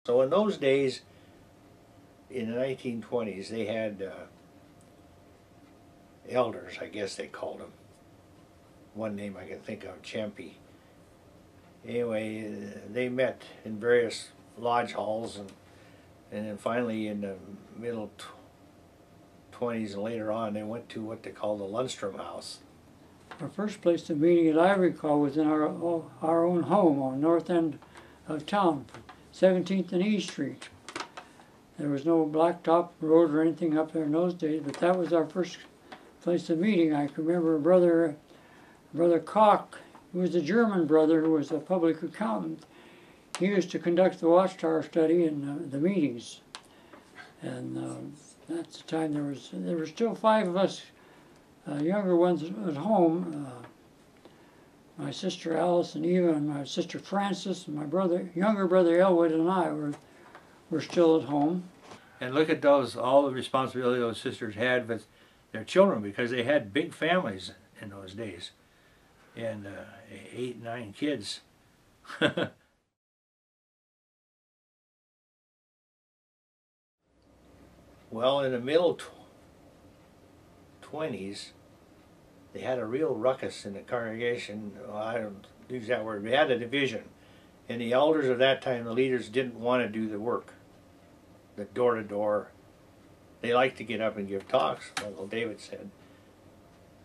So in those days, in the 1920s, they had elders, I guess they called them. One name I can think of, Champy. Anyway, they met in various lodge halls, and then finally in the middle 20s and later on, they went to what they call the Lundstrom House. Our first place of meeting that I recall was in our own home on the north end of town, 17th and E Street. There was no blacktop road or anything up there in those days, but that was our first place of meeting. I can remember Brother Koch, who was a German brother who was a public accountant. He used to conduct the Watchtower study and the meetings. And that's the time there were still 5 of us younger ones at home. My sister Alice and Eva and my sister Frances and my younger brother Elwood and I were still at home. And look at all the responsibility those sisters had with their children, because they had big families in those days. And 8, 9 kids. Well, in the middle 20s, they had a real ruckus in the congregation. Well, I don't use that word. We had a division. And the elders of that time, the leaders, didn't want to do the work. The door-to-door. They liked to get up and give talks, Uncle David said.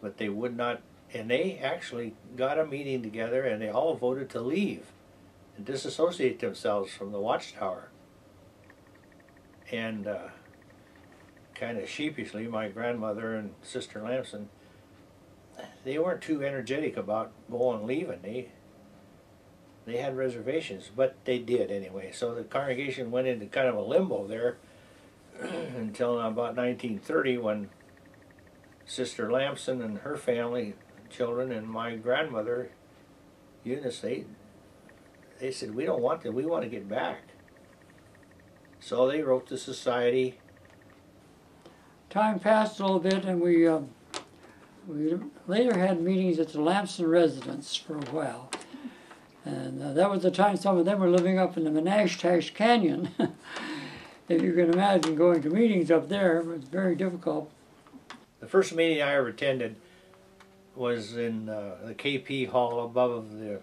But they would not. And they actually got a meeting together and they all voted to leave and disassociate themselves from the Watchtower. And kind of sheepishly, my grandmother and Sister Lamson, they weren't too energetic about going and leaving. They had reservations, but they did anyway. So the congregation went into kind of a limbo there until about 1930, when Sister Lamson and her family, children, and my grandmother, Eunice, they said, we don't want to, we want to get back. So they wrote the society. Time passed a little bit, and we later had meetings at the Lamson residence for a while. And that was the time some of them were living up in the Menashtash Canyon. If you can imagine going to meetings up there, it was very difficult. The first meeting I ever attended was in the KP Hall above the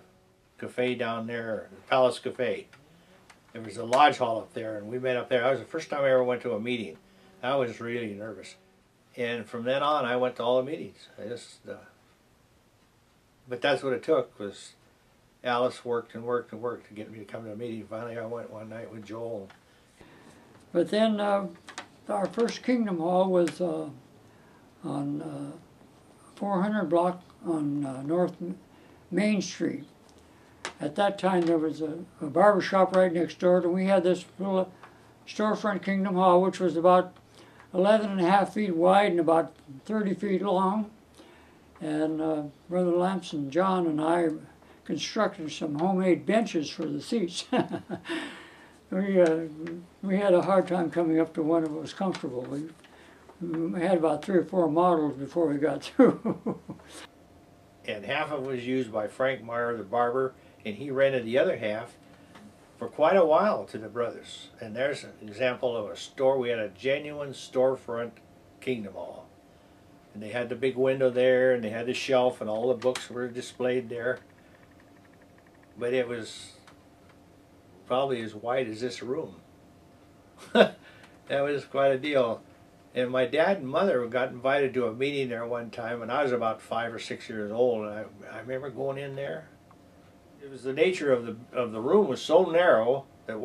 cafe down there, the Palace Cafe. There was a lodge hall up there, and we met up there. That was the first time I ever went to a meeting. I was really nervous. And from then on, I went to all the meetings. But that's what it took, was Alice worked and worked and worked to get me to come to a meeting. Finally, I went one night with Joel. But then our first Kingdom Hall was on 400 block on North Main Street. At that time, there was a barber shop right next door, and we had this little storefront Kingdom Hall, which was about 11.5 feet wide and about 30 feet long. And Brother Lamson, John, and I constructed some homemade benches for the seats. We had a hard time coming up to one that was comfortable. We had about 3 or 4 models before we got through. And half of it was used by Frank Meyer, the barber, and he rented the other half for quite a while to the brothers. And there's an example of a store. We had a genuine storefront Kingdom Hall. And they had the big window there, and they had the shelf, and all the books were displayed there. But it was probably as wide as this room. That was quite a deal. And my dad and mother got invited to a meeting there one time, and I was about 5 or 6 years old, and I remember going in there. It was the nature of the room was so narrow that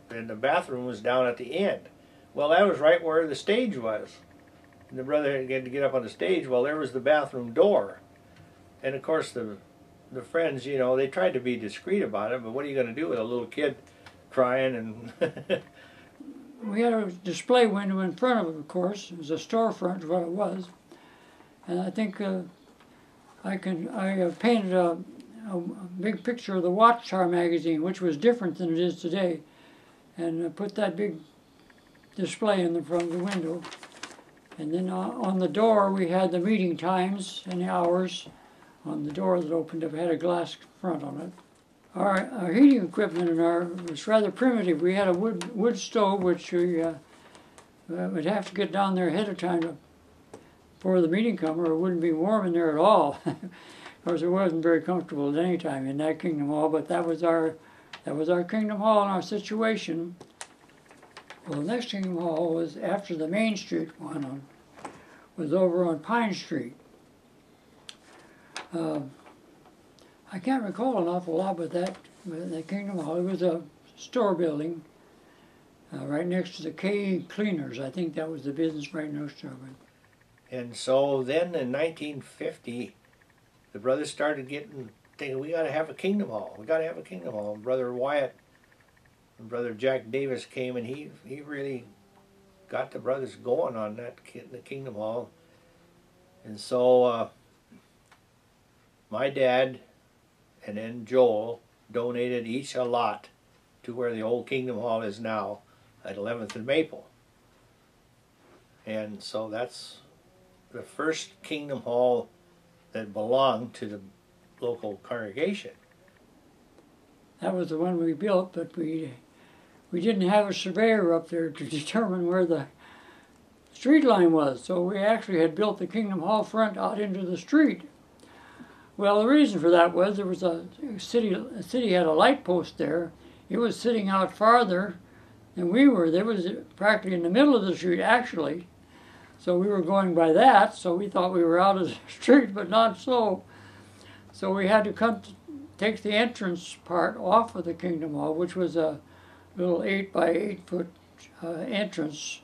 and the bathroom was down at the end. Well, that was right where the stage was. And the brother had to get up on the stage. Well, there was the bathroom door. And of course the friends, you know, they tried to be discreet about it, but what are you going to do with a little kid crying? And we had a display window in front of it, of course. It was a storefront, what it was. And I think I painted a big picture of the Watchtower magazine, which was different than it is today, and put that big display in the front of the window. And then on the door we had the meeting times and the hours. On the door that opened up, it had a glass front on it. our heating equipment was rather primitive. We had a wood stove, which we would have to get down there ahead of time before the meeting come, or it wouldn't be warm in there at all. Of course, it wasn't very comfortable at any time in that Kingdom Hall, but that was our Kingdom Hall and our situation. Well, the next Kingdom Hall was after the Main Street one, was over on Pine Street. I can't recall an awful lot about that Kingdom Hall. It was a store building right next to the K Cleaners. I think that was the business right next to it. And so then in 1950, the brothers started thinking, we got to have a Kingdom Hall. We got to have a Kingdom Hall. And Brother Wyatt and Brother Jack Davis came, and he really got the brothers going on the Kingdom Hall. And so my dad and then Joel donated each a lot to where the old Kingdom Hall is now at 11th and Maple. And so that's the first Kingdom Hall that belonged to the local congregation. That was the one we built, but we didn't have a surveyor up there to determine where the street line was, so we actually had built the Kingdom Hall front out into the street. Well, the reason for that was there was the city had a light post there. It was sitting out farther than we were. There was practically in the middle of the street, actually. So we were going by that, so we thought we were out of the street, but not so. So we had to take the entrance part off of the Kingdom Hall, which was a little 8 by 8 foot entrance,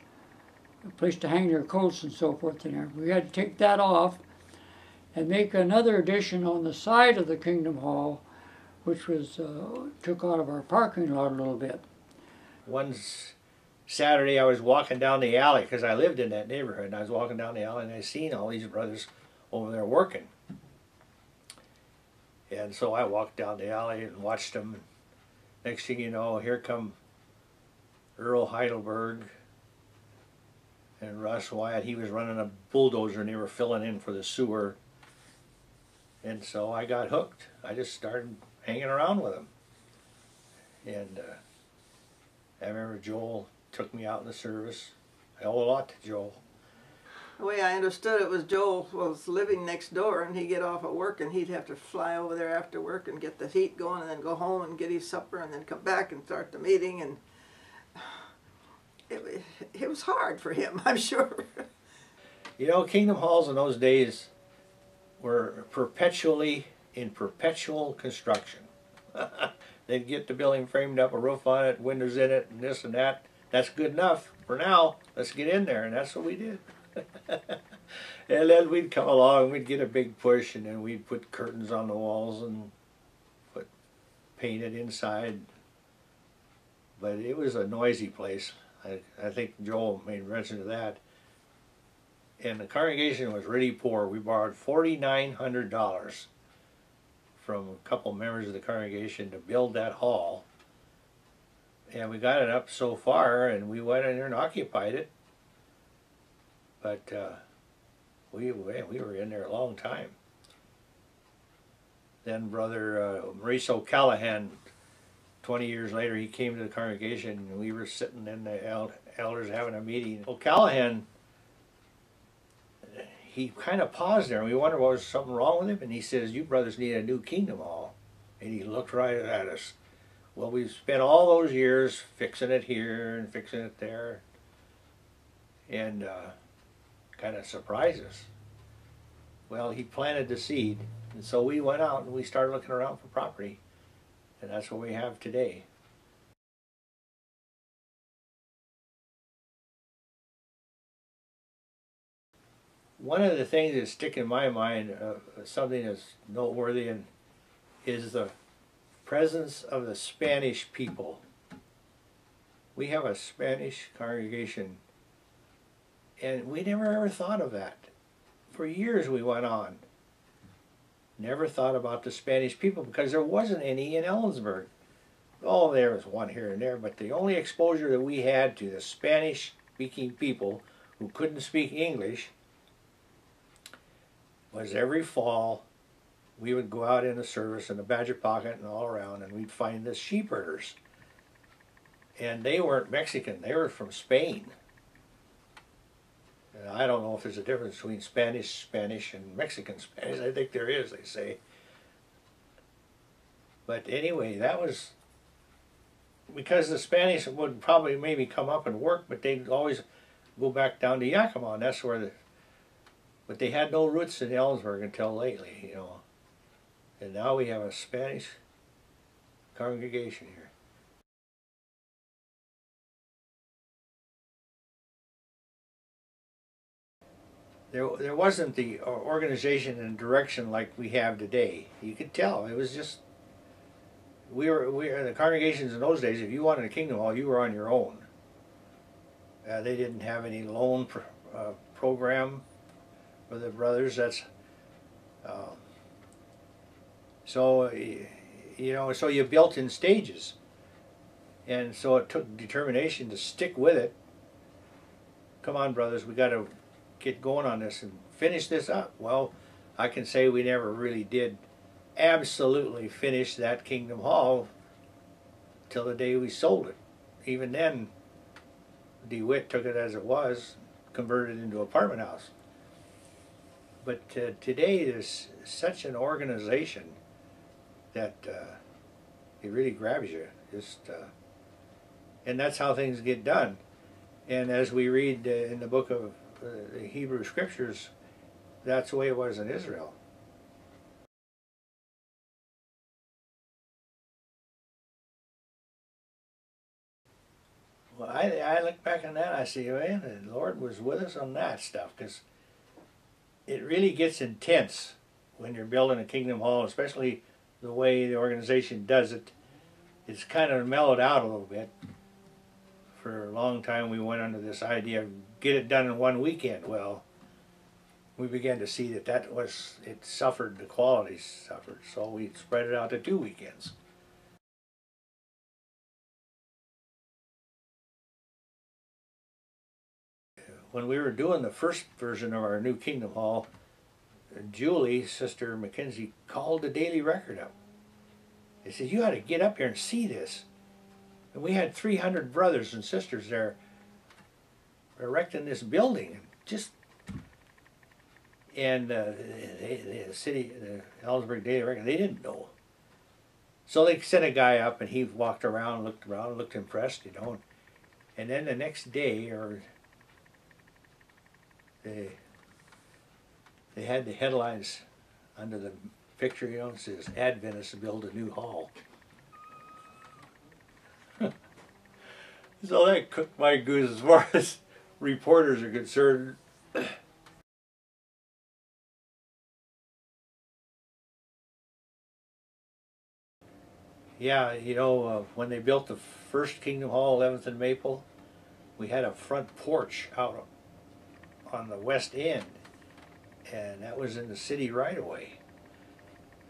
a place to hang their coats and so forth in there. We had to take that off and make another addition on the side of the Kingdom Hall, which was took out of our parking lot a little bit. One Saturday I was walking down the alley, because I lived in that neighborhood, and I was walking down the alley and I seen all these brothers over there working. And so I walked down the alley and watched them. Next thing you know, here come Earl Heidelberg and Russ Wyatt. He was running a bulldozer and they were filling in for the sewer. And so I got hooked. I just started hanging around with them. And I remember Joel took me out in the service. I owe a lot to Joel. The way I understood it was Joel was living next door, and he'd get off at work and he'd have to fly over there after work and get the heat going and then go home and get his supper and then come back and start the meeting. And it was hard for him, I'm sure. You know, Kingdom Halls in those days were in perpetual construction. They'd get the building framed up, a roof on it, windows in it, and this and that. That's good enough for now. Let's get in there, and that's what we did. And then we'd come along, we'd get a big push, and then we'd put curtains on the walls and paint it inside. But it was a noisy place. I think Joel made mention of that. And the congregation was really poor. We borrowed $4,900 from a couple members of the congregation to build that hall. And we got it up so far, and we went in there and occupied it. But we were in there a long time. Then Brother Maurice O'Callahan, 20 years later, he came to the congregation, and we were sitting in the elders having a meeting. O'Callahan, he kind of paused there, and we wondered what was something wrong with him, and he says, "You brothers need a new Kingdom Hall." And he looked right at us. Well, we've spent all those years fixing it here and fixing it there, and kind of surprised us. Well, he planted the seed, and so we went out and we started looking around for property, and that's what we have today. One of the things that stick in my mind, something that's noteworthy, is the presence of the Spanish people. We have a Spanish congregation, and we never ever thought of that. For years we went on. Never thought about the Spanish people because there wasn't any in Ellensburg. Oh, there was one here and there, but the only exposure that we had to the Spanish-speaking people who couldn't speak English was every fall we would go out in the service in the Badger Pocket and all around, and we'd find the sheep herders. And they weren't Mexican, they were from Spain. And I don't know if there's a difference between Spanish and Mexican Spanish. I think there is, they say. But anyway, that was because the Spanish would probably maybe come up and work, but they'd always go back down to Yakima, and that's where but they had no roots in Ellensburg until lately, you know. And now we have a Spanish congregation here. There wasn't the organization and direction like we have today. You could tell. It was just, we were the congregations in those days, if you wanted a Kingdom Hall, you were on your own. They didn't have any loan program for the brothers. That's so you know, so you built in stages, and so it took determination to stick with it. Come on, brothers, we got to get going on this and finish this up. Well, I can say we never really did absolutely finish that Kingdom Hall till the day we sold it. Even then, DeWitt took it as it was, converted it into an apartment house. But today there's such an organization that it really grabs you. And that's how things get done. And as we read in the book of the Hebrew Scriptures, that's the way it was in Israel. Well, I look back on that, I see, man, the Lord was with us on that stuff, because it really gets intense when you're building a Kingdom Hall, especially the way the organization does it. It's kind of mellowed out a little bit. For a long time we went under this idea of get it done in one weekend. Well, we began to see that it suffered, the quality suffered, so we spread it out to 2 weekends. When we were doing the first version of our new Kingdom Hall, Julie, Sister Mackenzie, called the Daily Record up. They said, you ought to get up here and see this. And we had 300 brothers and sisters there erecting this building. And the Ellensburg Daily Record, they didn't know. So they sent a guy up, and he walked around, looked impressed, you know. And then the next day, they had the headlines under the picture, you know, it says, Adventists build a new hall. So that cooked my goose as far as reporters are concerned. Yeah, you know, when they built the first Kingdom Hall, 11th and Maple, we had a front porch out on the west end, and that was in the city right away.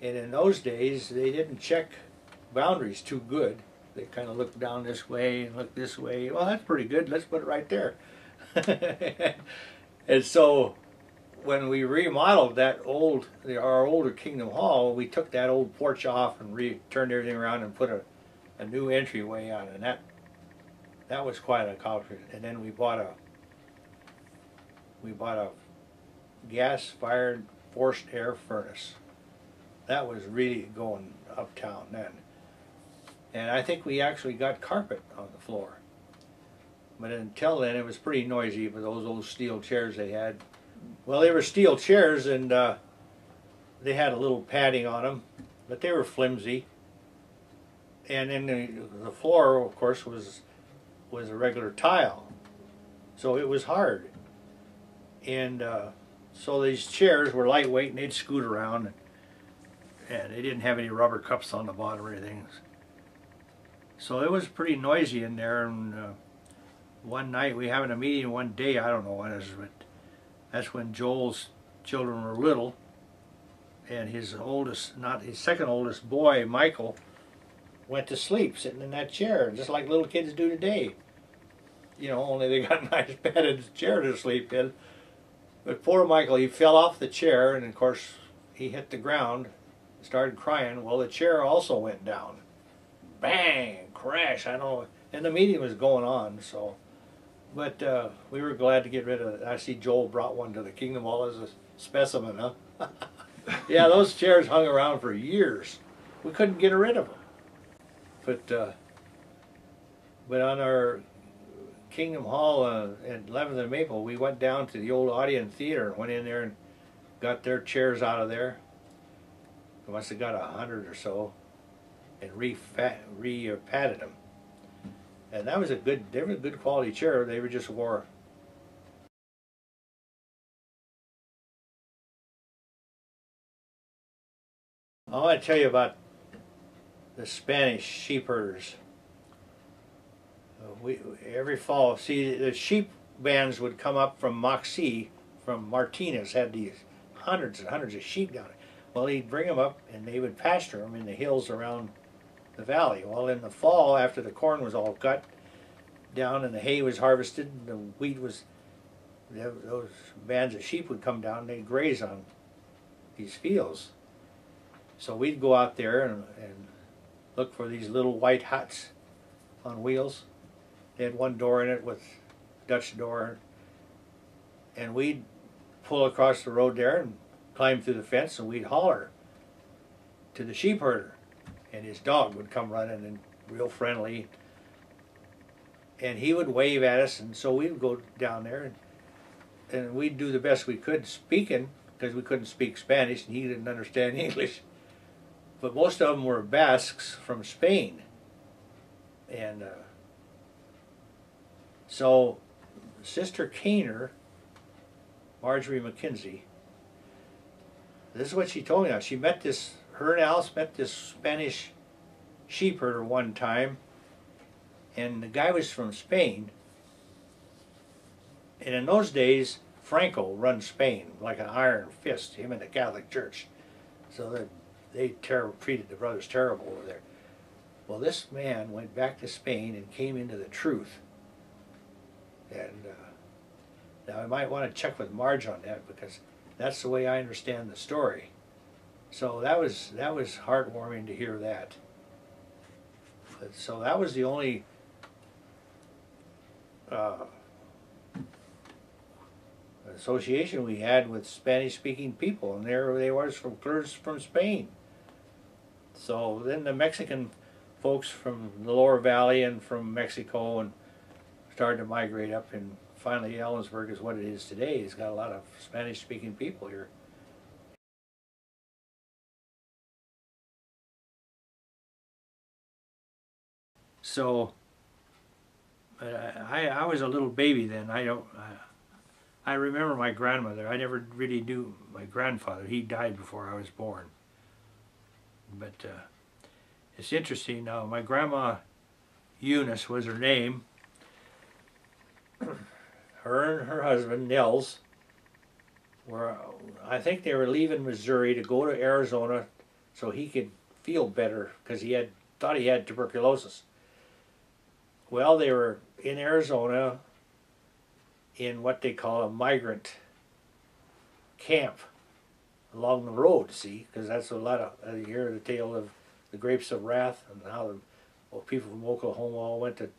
And in those days, they didn't check boundaries too good. They kind of looked down this way and looked this way. Well, that's pretty good. Let's put it right there. And so when we remodeled that our older Kingdom Hall, we took that old porch off and turned everything around and put a new entryway on it. And that was quite an accomplishment. And then we bought a gas-fired forced air furnace. That was really going uptown then. And I think we actually got carpet on the floor. But until then, it was pretty noisy with those old steel chairs they had. Well, they were steel chairs, and they had a little padding on them, but they were flimsy. And then the floor, of course, was a regular tile, so it was hard. And so these chairs were lightweight, and they'd scoot around, and they didn't have any rubber cups on the bottom or anything. So it was pretty noisy in there. And one night we having a meeting one day, I don't know when it was, but that's when Joel's children were little, and his second oldest boy, Michael, went to sleep sitting in that chair, just like little kids do today. You know, only they got a nice padded chair to sleep in. But poor Michael, he fell off the chair, and of course he hit the ground, started crying. Well, the chair also went down. Bang! Crash! I don't know. And the meeting was going on, so. But we were glad to get rid of it. I see Joel brought one to the Kingdom Hall as a specimen, huh? Yeah, those chairs hung around for years. We couldn't get rid of them. But on our Kingdom Hall at 11th and Maple, we went down to the old Odeon Theater and went in there and got their chairs out of there. We must have got 100 or so, and re-padded them. And that was they were a good quality chair. They were just wore. I want to tell you about the Spanish sheep herders. Every fall, see, the sheep bands would come up from Moxie, from Martinez, had these hundreds and hundreds of sheep down there. Well, he'd bring them up and they would pasture them in the hills around the valley. Well, in the fall, after the corn was all cut down and the hay was harvested and the wheat was, those bands of sheep would come down and they'd graze on these fields. So we'd go out there and look for these little white huts on wheels. They had one door in it with Dutch door, and we'd pull across the road there and climb through the fence, and we'd holler to the sheep herder, and his dog would come running and real friendly, and he would wave at us, and so we'd go down there and we'd do the best we could speaking, because we couldn't speak Spanish and he didn't understand English. But most of them were Basques from Spain, and so Sister Kaner, Marjorie McKenzie, this is what she told me now. She met this, her and Alice met this Spanish sheep herder one time, and the guy was from Spain. And in those days, Franco run Spain like an iron fist, him and the Catholic Church. So that they treated the brothers terrible over there. Well, this man went back to Spain and came into the truth. And now I might want to check with Marge on that, because that's the way I understand the story. So that was heartwarming to hear that. So that was the only association we had with Spanish-speaking people, and there they were from Spain. So then the Mexican folks from the lower valley and from Mexico and started to migrate up, and finally Ellensburg is what it is today. It's got a lot of Spanish-speaking people here. So I was a little baby then. I remember my grandmother. I never really knew my grandfather. He died before I was born. But it's interesting now. My grandma Eunice was her name. Her and her husband Nels were, I think they were leaving Missouri to go to Arizona so he could feel better, because he thought he had tuberculosis. Well, they were in Arizona in what they call a migrant camp along the road, see, because that's a lot of, you hear the tale of the Grapes of Wrath and how the people from Oklahoma all went to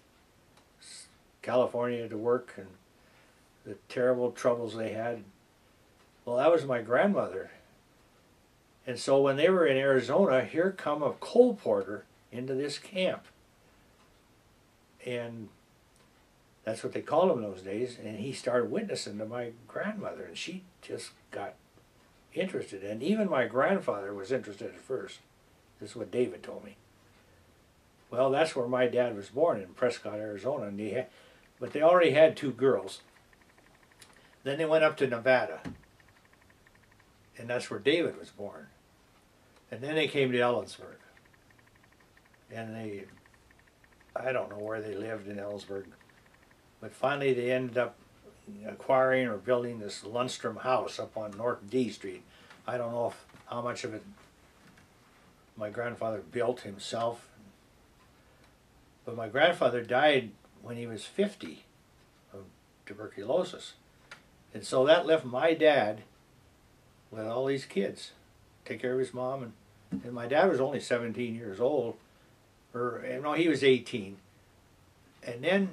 California to work and the terrible troubles they had. Well, that was my grandmother. And so when they were in Arizona, here come a coal porter into this camp. And that's what they called him in those days. And he started witnessing to my grandmother, and she just got interested. And even my grandfather was interested at first. This is what David told me. Well, that's where my dad was born, in Prescott, Arizona. And but they already had 2 girls. Then they went up to Nevada. And that's where David was born. And then they came to Ellensburg. And I don't know where they lived in Ellensburg. But finally they ended up acquiring or building this Lundstrom house up on North D Street. I don't know how much of it my grandfather built himself. But my grandfather died when he was 50 of tuberculosis. And so that left my dad with all these kids. Take care of his mom. And And my dad was only 17 years old, or no, he was 18. And then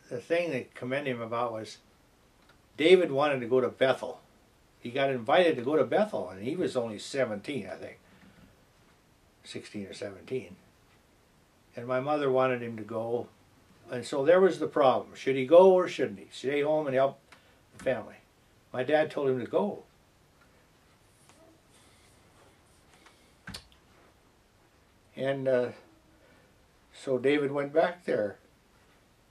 the thing that commended him about was David wanted to go to Bethel. He got invited to go to Bethel, and he was only 17, I think, 16 or 17. And my mother wanted him to go, and so there was the problem. Should he go or shouldn't he? Stay home and help the family. My dad told him to go. And so David went back there,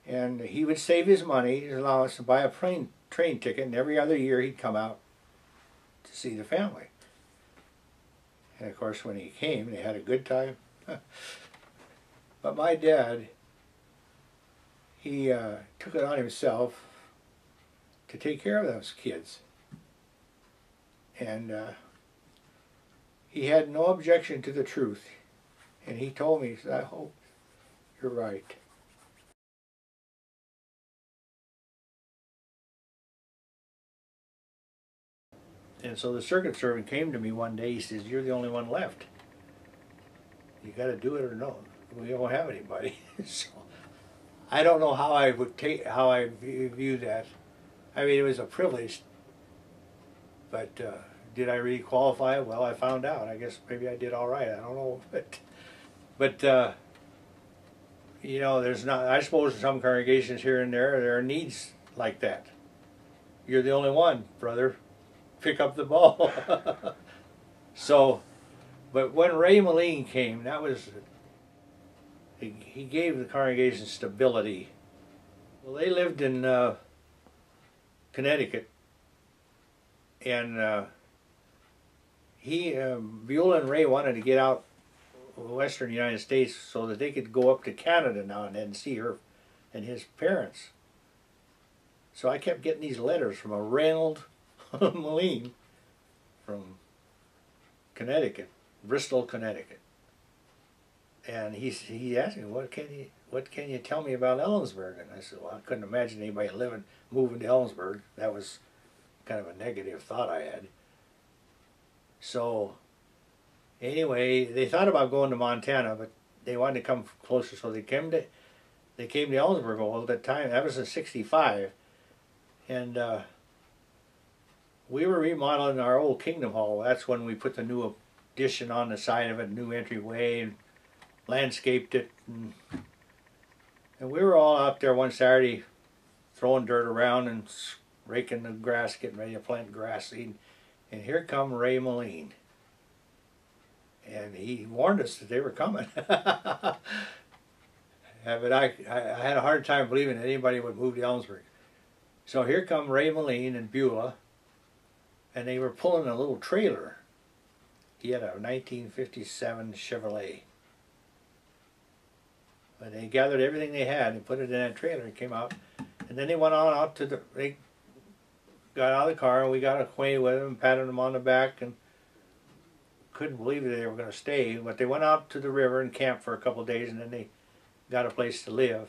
and he would save his money, his allowance, to buy a train ticket, and every other year he'd come out to see the family. And of course when he came, they had a good time. But my dad, he took it on himself to take care of those kids. And he had no objection to the truth. And he told me, he said, I hope you're right. And so the circuit servant came to me one day. He says, you're the only one left. You got to do it or no. We don't have anybody. So I don't know how I would how I view that. I mean, it was a privilege, but did I really qualify? Well, I found out. I guess maybe I did all right. I don't know, but you know, there's not. I suppose in some congregations here and there are needs like that. You're the only one, brother. Pick up the ball. So, but when Ray Moline came, that was. He gave the congregation stability. Well, they lived in Connecticut, and Beulah and Ray wanted to get out of the western United States so that they could go up to Canada now and then and see her and his parents. So I kept getting these letters from a Reynold Moline from Connecticut, Bristol, Connecticut. And he asked me, what can you tell me about Ellensburg? And I said, well, I couldn't imagine anybody moving to Ellensburg. That was kind of a negative thought I had. So anyway, they thought about going to Montana, but they wanted to come closer, so they came to Ellensburg. Well, at that time, that was in '65, and we were remodeling our old Kingdom Hall. That's when we put the new addition on the side of it, new entryway, and landscaped it, and we were all out there one Saturday throwing dirt around and raking the grass, getting ready to plant grass seed, and here come Ray Moline, and he warned us that they were coming. But I had a hard time believing that anybody would move to Ellensburg. So here come Ray Moline and Beulah, and they were pulling a little trailer. He had a 1957 Chevrolet. But they gathered everything they had and put it in that trailer and came out. And then they went on out to they got out of the car and we got acquainted with them, patted them on the back, and couldn't believe that they were going to stay. But they went out to the river and camped for a couple of days, and then they got a place to live.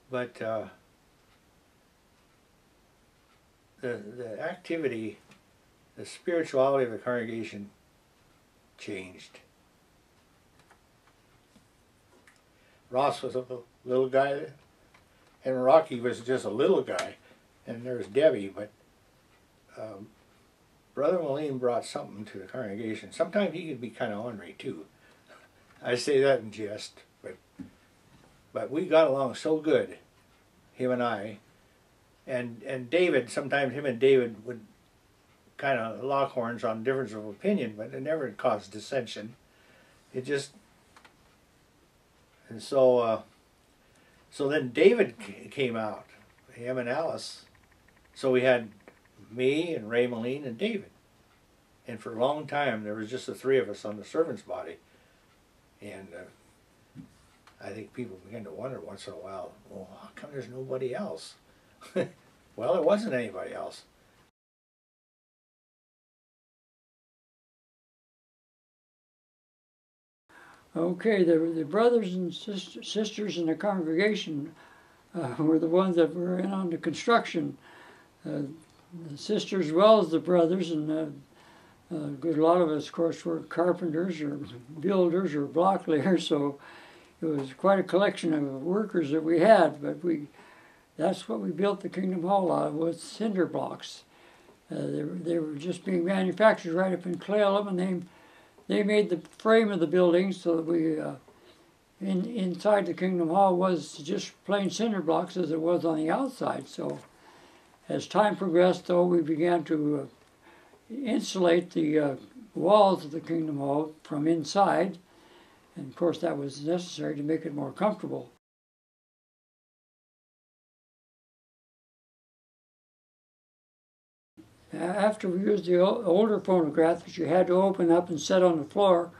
But the activity, the spirituality of the congregation changed. Ross was a little guy, and Rocky was just a little guy, and there's Debbie, but Brother Moline brought something to the congregation. Sometimes he could be kind of ornery too. I say that in jest, but we got along so good, him and I, and David, sometimes him and David would kind of lock horns on difference of opinion, but it never caused dissension. It just. And so, so then David came out, him and Alice. So we had me and Ray Moline and David. And for a long time, there was just the three of us on the servant's body. And I think people began to wonder once in a while, well, how come there's nobody else? Well, there wasn't anybody else. Okay, the brothers and sisters in the congregation were the ones that were in on the construction. The sisters as well as the brothers, and A good lot of us, of course, were carpenters or builders or block layers, so it was quite a collection of workers that we had. But that's what we built the Kingdom Hall out of, was cinder blocks. They were just being manufactured right up in Cle Elum, and they made the frame of the building so that we inside the Kingdom Hall was just plain cinder blocks as it was on the outside. So as time progressed, though, we began to insulate the walls of the Kingdom Hall from inside, and of course that was necessary to make it more comfortable. After we used the older phonograph that you had to open up and set on the floor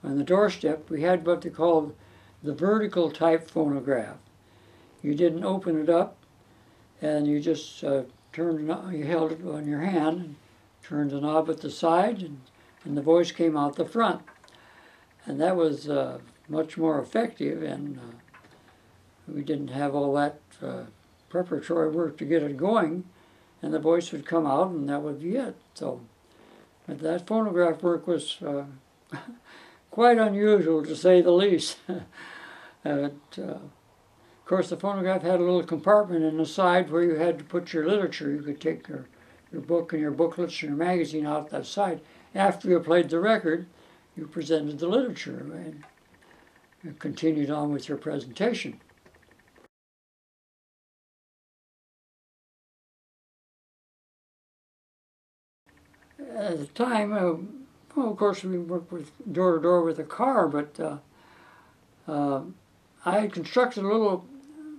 on the doorstep, we had what they called the vertical type phonograph. You didn't open it up, and you just turned it, you held it on your hand and turned the knob at the side, and the voice came out the front. And that was much more effective, and we didn't have all that preparatory work to get it going, and the voice would come out, and that would be it. So, but that phonograph work was quite unusual, to say the least. Of course, the phonograph had a little compartment in the side where you had to put your literature. You could take your book and your booklets and your magazine out that side. After you played the record, you presented the literature and you continued on with your presentation. At the time, well, of course, we worked with door to door with a car, but I had constructed a little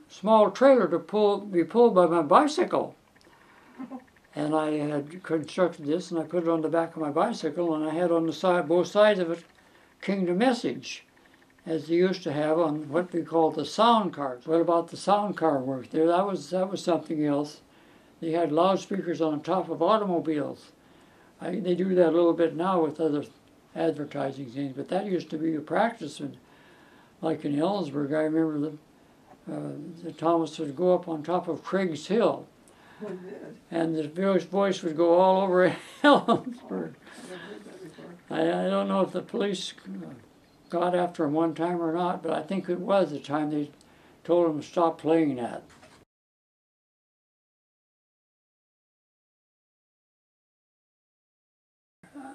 small trailer to be pulled by my bicycle. And I had constructed this, and I put it on the back of my bicycle, and I had on the side, both sides of it, Kingdom Message, as they used to have on what we called the sound cars. What about the sound car work there? That was something else. They had loudspeakers on top of automobiles. They do that a little bit now with other advertising things, but that used to be a practice. And like in Ellensburg, I remember that Thomas would go up on top of Craig's Hill, and the voice would go all over Ellensburg. I don't know if the police got after him one time or not, but I think it was the time they told him to stop playing that.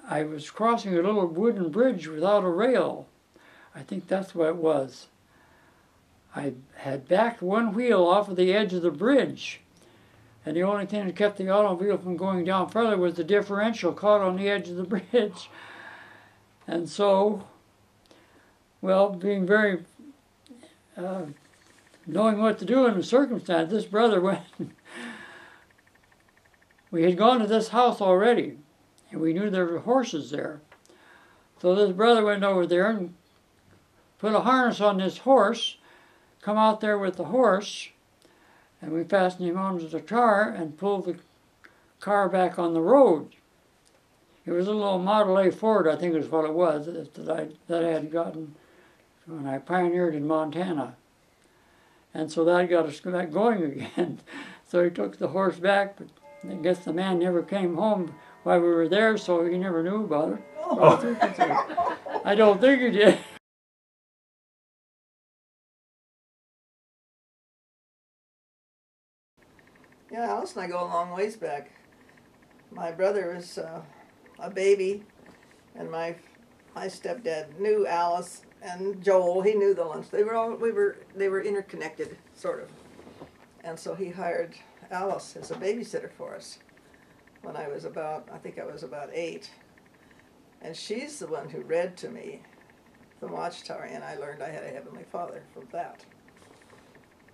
I was crossing a little wooden bridge without a rail. I think that's what it was. I had backed one wheel off of the edge of the bridge, and the only thing that kept the automobile from going down further was the differential caught on the edge of the bridge. And so, well, being very, knowing what to do in the circumstance, this brother went, we had gone to this house already, and we knew there were horses there. So this brother went over there and put a harness on this horse, come out there with the horse, and we fastened him onto the car and pulled the car back on the road. It was a little Model A Ford, I think is what it was, that I had gotten when I pioneered in Montana. And so that got us back going again. So he took the horse back, but I guess the man never came home while we were there, so he never knew about it. Oh. I don't think he did. Yeah, Alice and I go a long ways back. My brother was a baby, and my stepdad knew Alice and Joel. He knew the Lunds. They were interconnected, sort of. And so he hired Alice as a babysitter for us when I think I was about 8. And she's the one who read to me the Watchtower, and I learned I had a Heavenly Father from that.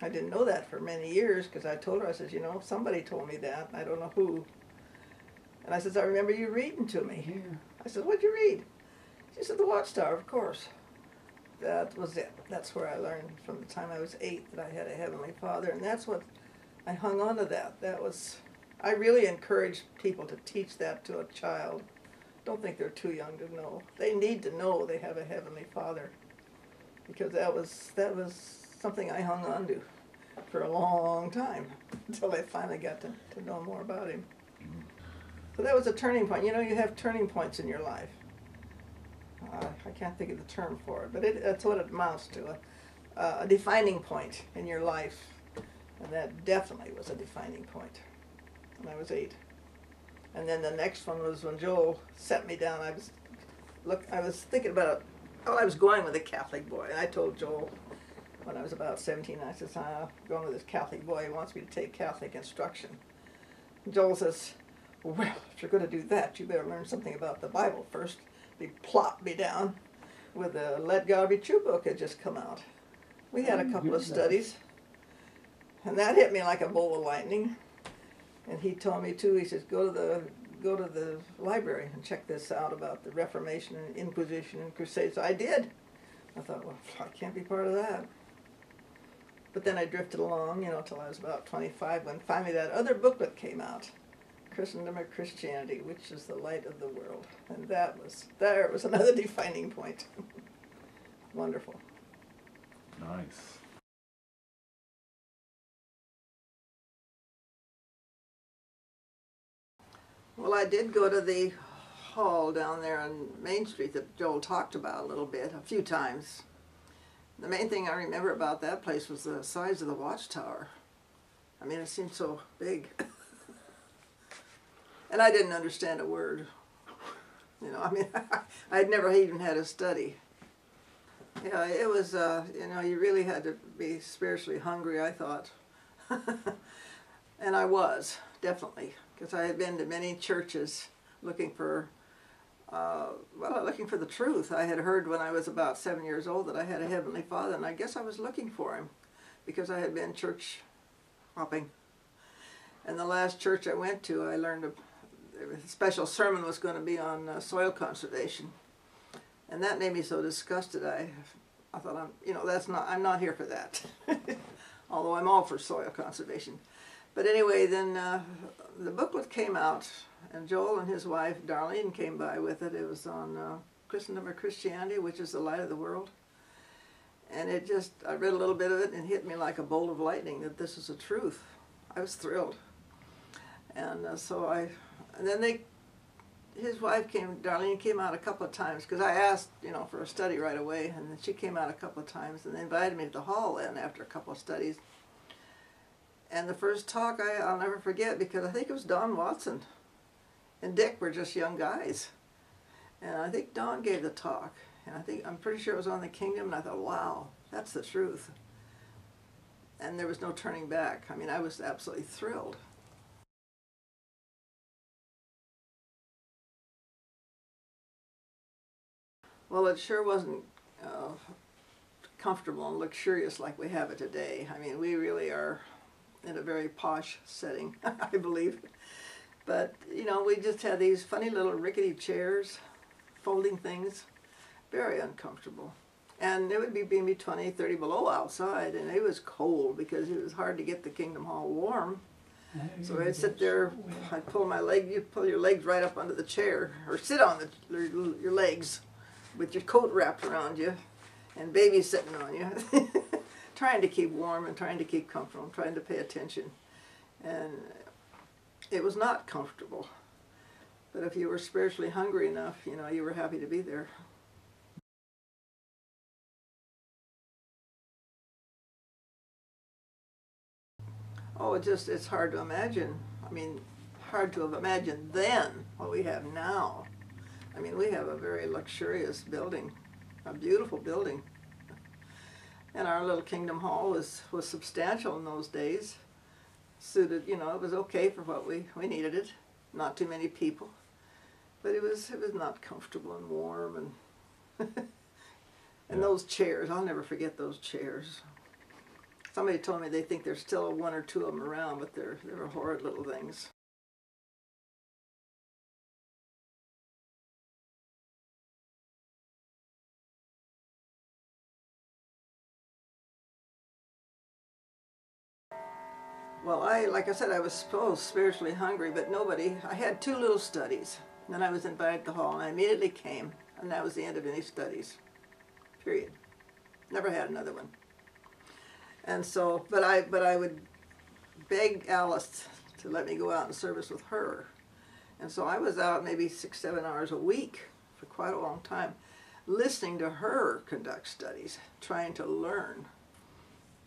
I didn't know that for many years, because I told her, I said, you know, somebody told me that, I don't know who. And I said, I remember you reading to me. Yeah. I said, what'd you read? She said, the Watchtower, of course. That was it. That's where I learned from the time I was 8 that I had a Heavenly Father, and that's what I hung on to that. That was, I really encourage people to teach that to a child. Don't think they're too young to know. They need to know they have a Heavenly Father, because that was something I hung on to for a long time until I finally got to know more about him. So that was a turning point. You know, you have turning points in your life. I can't think of the term for it, but that's what it amounts to, a defining point in your life. And that definitely was a defining point when I was 8. And then the next one was when Joel set me down. I was thinking about, I was going with a Catholic boy, and I told Joel when I was about 17, I said, I'm going with this Catholic boy. He wants me to take Catholic instruction. And Joel says, well, if you're going to do that, you better learn something about the Bible first. He plopped me down with the Let God Be True book had just come out. We had a couple of studies, and that hit me like a bolt of lightning. And he told me too, he says, go to the library and check this out about the Reformation and Inquisition and Crusades. So I did. I thought, well, I can't be part of that. But then I drifted along, you know, till I was about 25, when finally that other booklet came out, Christendom or Christianity, which is the light of the world. And there was another defining point. Wonderful. Nice. Well, I did go to the hall down there on Main Street that Joel talked about a little bit, a few times. The main thing I remember about that place was the size of the watchtower. I mean, it seemed so big. And I didn't understand a word. You know, I mean, I'd never even had a study. Yeah, it was, you know, you really had to be spiritually hungry, I thought. And I was, definitely, because I had been to many churches looking for, looking for the truth. I had heard when I was about 7 years old that I had a Heavenly Father, and I guess I was looking for Him because I had been church hopping. And the last church I went to, I learned a special sermon was going to be on soil conservation. And that made me so disgusted. I thought, I'm not here for that. Although I'm all for soil conservation. But anyway, then the booklet came out, and Joel and his wife, Darlene, came by with it. It was on Christendom or Christianity, which is the light of the world. And I read a little bit of it, and it hit me like a bolt of lightning that this is the truth. I was thrilled. And and then his wife Darlene came out a couple of times, because I asked, you know, for a study right away, and then she came out a couple of times, and they invited me to the hall then after a couple of studies. And the first talk I'll never forget, because I think it was Don Watson and Dick were just young guys. And I think Don gave the talk, and I'm pretty sure it was on the kingdom, and I thought, wow, that's the truth. And there was no turning back. I mean, I was absolutely thrilled. Well, it sure wasn't comfortable and luxurious like we have it today. I mean, we really are in a very posh setting, I believe. But, you know, we just had these funny little rickety chairs, folding things, very uncomfortable. And it would be maybe 20, 30 below outside, and it was cold because it was hard to get the Kingdom Hall warm. So I'd sit there, I'd pull my leg, you pull your legs right up under the chair, or sit on your legs with your coat wrapped around you, and baby sitting on you, trying to keep warm and trying to keep comfortable, trying to pay attention. And it was not comfortable. But if you were spiritually hungry enough, you know, you were happy to be there. Oh, it's hard to imagine. I mean, hard to have imagined then what we have now. I mean, we have a very luxurious building, a beautiful building. And our little Kingdom Hall was substantial in those days. Suited, you know, it was okay for what we needed it. Not too many people. But it was not comfortable and warm, and and those chairs, I'll never forget those chairs. Somebody told me they think there's still one or two of them around, but they're horrid little things. Well, like I said, I was supposed spiritually hungry, but I had 2 little studies. Then I was invited to the hall, and I immediately came, and that was the end of any studies, period. Never had another one. And so, but I would beg Alice to let me go out in service with her. And so I was out maybe 6, 7 hours a week for quite a long time, listening to her conduct studies, trying to learn.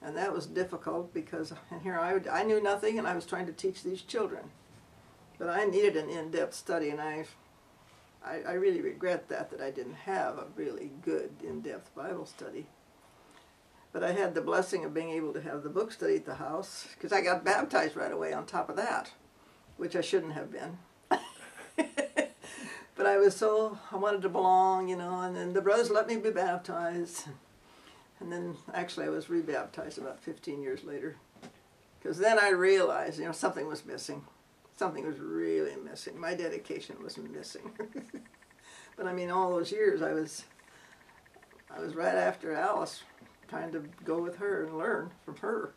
And that was difficult because here I knew nothing and I was trying to teach these children. But I needed an in-depth study, and I really regret that I didn't have a really good in-depth Bible study. But I had the blessing of being able to have the book study at the house, because I got baptized right away on top of that, which I shouldn't have been. But I wanted to belong, you know, and then the brothers let me be baptized. And then actually I was rebaptized about 15 years later, because then I realized, you know, something was missing. Something was really missing. My dedication was missing. But I mean, all those years I was right after Alice, trying to go with her and learn from her.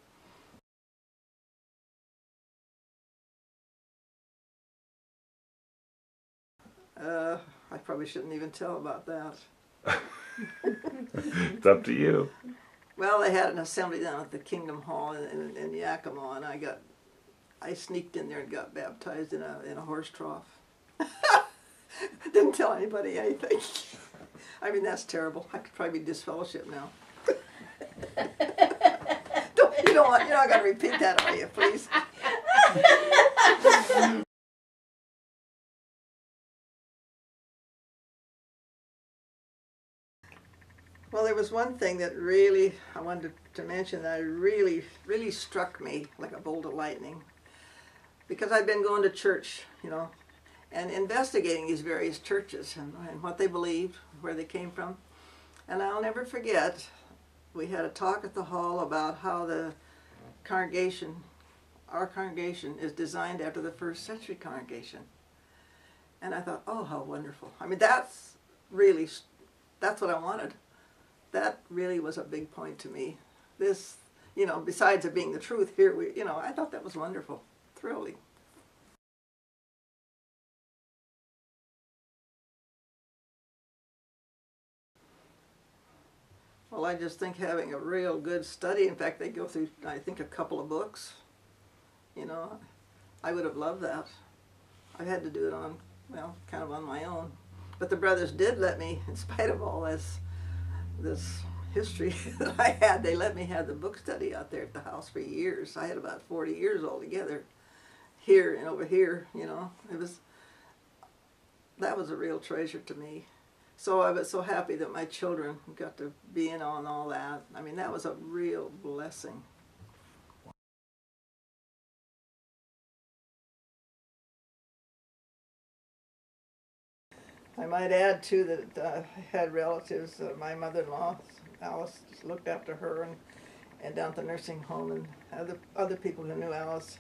I probably shouldn't even tell about that. It's up to you. Well, they had an assembly down at the Kingdom Hall in Yakima, and I sneaked in there and got baptized in a horse trough. Didn't tell anybody anything. I mean, that's terrible. I could probably be disfellowshipped now. You're not going to repeat that, are you, please? Well, there was one thing that really I wanted to mention that really struck me like a bolt of lightning, because I'd been going to church, you know, and investigating these various churches and what they believed, where they came from. And I'll never forget, we had a talk at the hall about how the congregation, our congregation, is designed after the first century congregation. And I thought, oh, how wonderful. I mean, that's what I wanted. That really was a big point to me. This, you know, besides it being the truth, here I thought that was wonderful, thrilling. Well, I just think having a real good study, in fact, they go through, I think, a couple of books, you know, I would have loved that. I had to do it kind of on my own. But the brothers did let me, in spite of all this history that I had, they let me have the book study out there at the house for years. I had about 40 years altogether, here and over here, you know. That was a real treasure to me. So I was so happy that my children got to be in on all that. I mean, that was a real blessing. I might add, too, that I had relatives, my mother-in-law, Alice, looked after her, and down at the nursing home, and other people who knew Alice.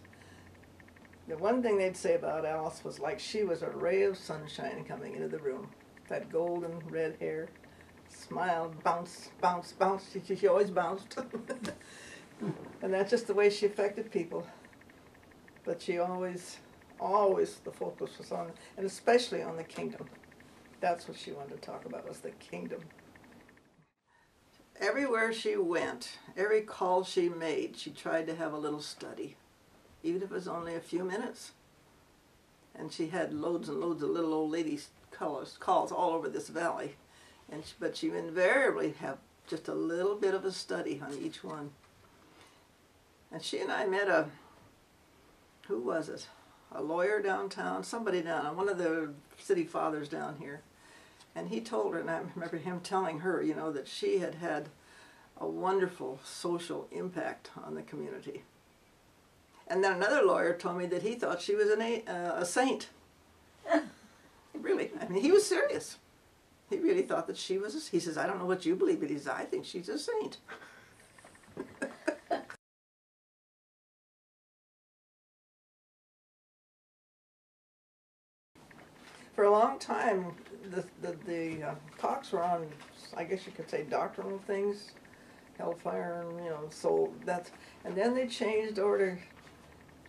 The one thing they'd say about Alice was like she was a ray of sunshine coming into the room. That golden red hair, smiled, bounce, bounce, bounce. She always bounced. And that's just the way she affected people. But she always, the focus was on, and especially on the kingdom. That's what she wanted to talk about, was the kingdom. Everywhere she went, every call she made, she tried to have a little study, even if it was only a few minutes. And she had loads and loads of little old ladies' calls all over this valley. But she invariably had just a little bit of a study on each one. And she and I met who was it? A lawyer downtown, somebody down, one of the city fathers down here. And he told her, and I remember him telling her, you know, that she had had a wonderful social impact on the community. And then another lawyer told me that he thought she was a saint. Really, I mean, he was serious. He really thought that she was, he says, I don't know what you believe, but he says, I think she's a saint. For a long time, the talks were on, I guess you could say, doctrinal things, hellfire and, you know, soul, and then they changed over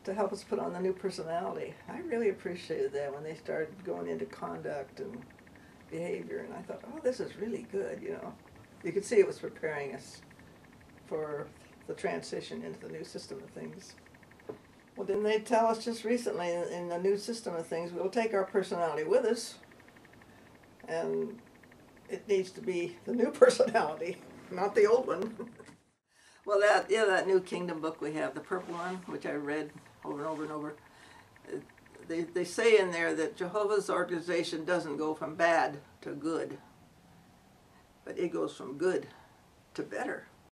to help us put on the new personality. I really appreciated that when they started going into conduct and behavior, and I thought, oh, this is really good, you know. You could see it was preparing us for the transition into the new system of things. Well, didn't they tell us just recently in the new system of things, we'll take our personality with us, and it needs to be the new personality, not the old one. Well, that New Kingdom book we have, the purple one, which I read over and over and over, they say in there that Jehovah's organization doesn't go from bad to good, but it goes from good to better.